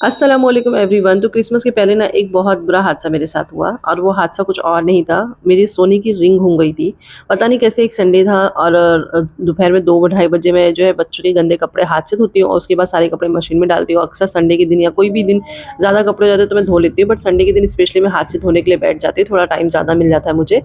अस्सलामुअलैकुम एवरीवन। तो क्रिसमस के पहले ना एक बहुत बुरा हादसा मेरे साथ हुआ और वो हादसा कुछ और नहीं था, मेरी सोने की रिंग घूम गई थी। पता नहीं कैसे, एक संडे था और दोपहर में 2 ढाई बजे मैं जो है बच्चों के गंदे कपड़े हाथ से धोती हूँ और उसके बाद सारे कपड़े मशीन में डालती हूँ। अक्सर संडे के दिन या कोई भी दिन ज़्यादा कपड़े हो जाते हैं तो मैं धो लेती हूँ, बट संडे के दिन स्पेशली मैं हाथ से धोने के लिए बैठ जाती हूँ, थोड़ा टाइम ज़्यादा मिल जाता है मुझे।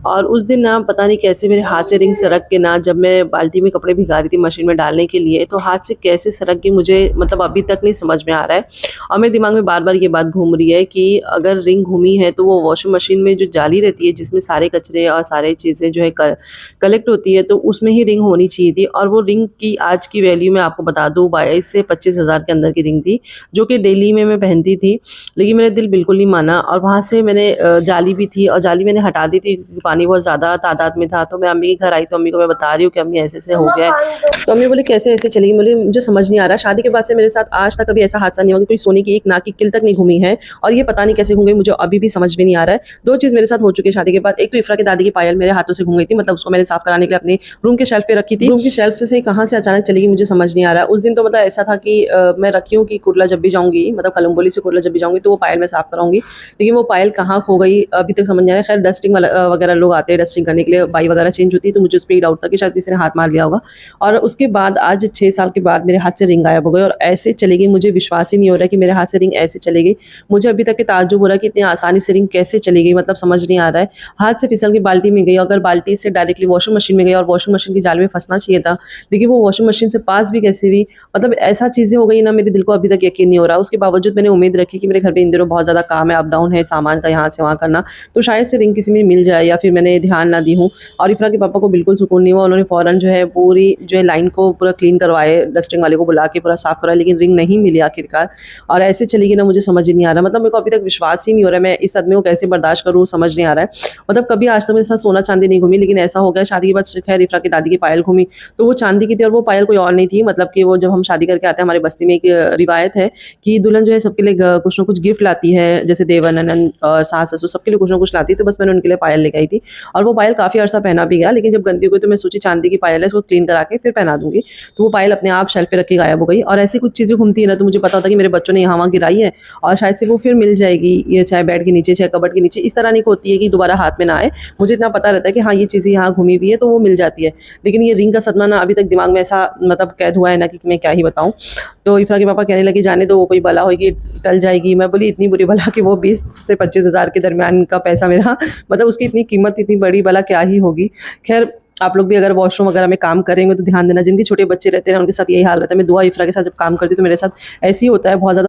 और उस दिन ना पता नहीं कैसे मेरे हाथ से रिंग सरक के ना, जब मैं बाल्टी में कपड़े भिगा रही थी मशीन में डालने के लिए, तो हाथ से कैसे सरक गई मुझे मतलब अभी तक नहीं समझ में आ रहा है। और मेरे दिमाग में बार-बार ये बात घूम रही है कि अगर रिंग घूमी है तो वो वॉशिंग मशीन में जो जाली रहती है जिसमें सारे कचरे और सारे चीज़ें जो है कलेक्ट होती है, तो उसमें ही रिंग होनी चाहिए थी। और वो रिंग की आज की वैल्यू मैं आपको बता दूँ 22 से 25 हज़ार के अंदर की रिंग थी, जो कि डेली में मैं पहनती थी। लेकिन मेरा दिल बिल्कुल नहीं माना और वहाँ से मैंने जाली भी थी और जाली मैंने हटा दी थी क्योंकि पानी बहुत ज़्यादा तादाद में था। तो मैं अम्मी के घर आई तो अम्मी को मैं बता रही हूँ कि अम्मी ऐसे-ऐसे हो गया है। तो अम्मी बोली कैसे ऐसे चली गई? बोली मुझे समझ नहीं आ रहा। शादी के बाद से मेरे साथ आज तक कभी ऐसा हादसा नहीं हुआ कि कोई सोने की एक नाक की किल तक नहीं घूमी है और ये पता नहीं कैसे घूम गई, मुझे अभी भी समझ में नहीं आ रहा है। 2 चीज़ मेरे साथ हो चुकी है शादी के बाद। एक तो इफ़रा की दादी की पायल मेरे हाथों से घूम गई थी, मतलब उसको मैंने साफ़ कराने के लिए अपने रूम के शेल्फ पे रखी थी। रूम की शेल्फ से कहाँ से अचानक चली गई मुझे समझ नहीं आ रहा है। उस दिन तो मतलब ऐसा था कि मैं रखी हूँ कि कुर्ला जब भी जाऊँगी, मतलब कलंबोली से कुर्ला जब भी जाऊँगी तो वो पायल मैं साफ़ कराऊँगी। लेकिन वो पायल कहाँ खो गई अभी तक समझ नहीं आ रहा है। खैर डस्टिंग वाला वगैरह लोग आते हैं डस्टिंग करने के लिए, बाई वगैरह चेंज होती है, तो मुझे उस पे ही डाउट था कि शायद किसी ने हाथ मार लिया होगा। और उसके बाद आज 6 साल के बाद मेरे हाथ से रिंग गायब हो गई और ऐसे चली गई, मुझे विश्वास ही नहीं हो रहा है कि मेरे हाथ से रिंग ऐसे चली गई। मुझे अभी तक के ताज्जुब हो रहा है कि इतनी आसानी से रिंग कैसे चली गई, मतलब समझ नहीं आ रहा है। हाथ से फिसल के बाल्टी में गई, अगर बाल्टी से डायरेक्टली वॉशिंग मशीन में गई और वॉशिंग मशीन की जाल में फँसना चाहिए था, लेकिन वो वॉशिंग मशीन से पास भी कैसे हुई? मतलब ऐसा चीज़ें हो गई ना, मेरे दिल को अभी तक यकीन नहीं हो रहा। उसके बावजूद मैंने उम्मीद रखी कि मेरे घर पे इन दिनों बहुत ज़्यादा काम है, अप-डाउन है सामान का यहाँ से वहाँ करना, तो शायद से रिंग किसी में मिल जाए, या फिर मैंने ध्यान ना दी हूँ। और इफ़रा के पापा को बिल्कुल सुकून नहीं हुआ, उन्होंने फ़ौरन जो है पूरी जो है लाइन को पूरा क्लीन करवाए, डस्टिंग वाले को बुला के पूरा साफ़ करवाया, लेकिन रिंग नहीं मिली आखिरकार। और ऐसे चली गई ना, मुझे समझ ही नहीं आ रहा, मतलब मेरे को अभी तक विश्वास ही नहीं हो रहा है, मैं इस सदमे को कैसे बर्दाश्त करूँ समझ नहीं आ रहा है। मतलब कभी आज तक मेरे साथ सोना चांदी नहीं घूमी, लेकिन ऐसा हो गया शादी के बाद खैर इफ़रा की दादी की पायल घूमी, तो वो चांदी की थी और वो पायल कोई और नहीं थी। मतलब कि वो जब हम शादी करके आते हैं, हमारी बस्ती में एक रिवायत है कि दुल्हन जो है सबके लिए कुछ ना कुछ गिफ्ट लाती है, जैसे देवर ननंद और सास ससुर सबके लिए कुछ ना कुछ लाती है, तो बस मैंने उनके लिए पायल लेके आई थी। और वो पायल काफ़ी अर्सा पहना भी गया, लेकिन जब गंदी हो गई तो मैं सोची चांदी की पायल है, इसको क्लीन करा के फिर पहना दूँगी। तो वो पायल अपने आप शेल्फ पे रख के गायब हो गई और ऐसी कुछ चीज़ें घूमती है ना, तो मुझे पता होता है कि मेरे बच्चों ने यहाँ-वहाँ गिराई है और शायद से वो फिर मिल जाएगी, ये चाहे बेड के नीचे, चाहे कबर्ड के नीचे, इस तरह नहीं होती है कि दोबारा हाथ में ना आए। मुझे इतना पता रहता है कि हाँ, ये चीज़ें यहाँ घूमी हुई है तो वो मिल जाती है। लेकिन ये रिंग का सदमा ना अभी तक दिमाग में ऐसा मतलब कैद हुआ है ना कि मैं क्या ही बताऊँ। तो इफ़रा के पापा कहने लगे जाने दो, वो कोई बला होगी, टल जाएगी। मैं बोली इतनी बुरी बला कि वो 20 से 25 हज़ार के दरमियान का पैसा मेरा मतलब उसकी इतनी कीमत, इतनी बड़ी बला क्या ही होगी। ख़ैर आप लोग भी अगर वॉशरूम वगैरह में काम करेंगे तो ध्यान देना, जिनके छोटे बच्चे रहते हैं ना उनके साथ यही हाल रहता है। मैं दुआ इफ़रा के साथ जब काम करती हूँ तो मेरे साथ ऐसे ही होता है, बहुत ज़्यादा